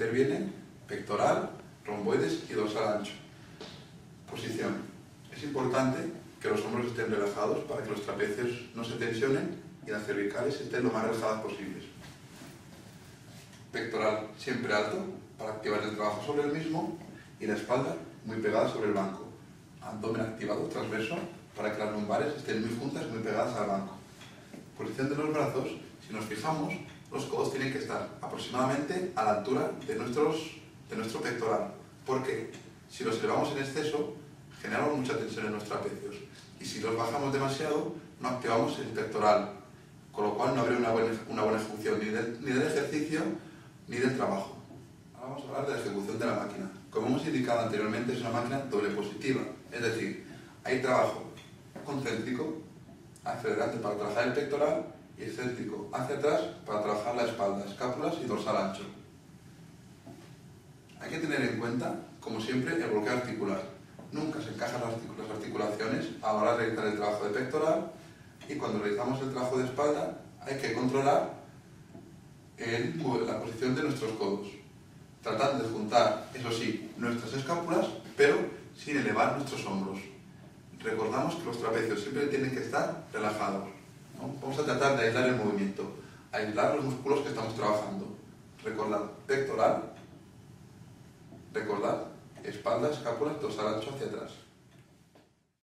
intervienen pectoral, romboides y dorsal ancho. Posición. Es importante que los hombros estén relajados para que los trapecios no se tensionen y las cervicales estén lo más relajadas posibles. Pectoral siempre alto para activar el trabajo sobre el mismo y la espalda muy pegada sobre el banco. Abdomen activado transverso para que las lumbares estén muy juntas, muy pegadas al banco. Posición de los brazos, si nos fijamos, los codos tienen que estar aproximadamente a la altura de nuestro pectoral. Porque si los elevamos en exceso, generamos mucha tensión en los trapecios. Y si los bajamos demasiado, no activamos el pectoral. Con lo cual no habría una buena ejecución ni del ejercicio ni del trabajo. Ahora vamos a hablar de la ejecución de la máquina. Como hemos indicado anteriormente, es una máquina doble positiva. Es decir, hay trabajo concéntrico hacia adelante para trabajar el pectoral y excéntrico hacia atrás para trabajar la espalda, escápulas y dorsal ancho. Hay que tener en cuenta, como siempre, el bloqueo articular. Nunca se encajan las articulaciones a la hora de realizar el trabajo de pectoral, y cuando realizamos el trabajo de espalda hay que controlar la posición de nuestros codos, tratando de juntar, eso sí, nuestras escápulas, pero sin elevar nuestros hombros. Recordamos que los trapecios siempre tienen que estar relajados, ¿no? Vamos a tratar de aislar el movimiento, aislar los músculos que estamos trabajando. Recordad pectoral, recordad espalda, escápulas, dorsal ancho hacia atrás.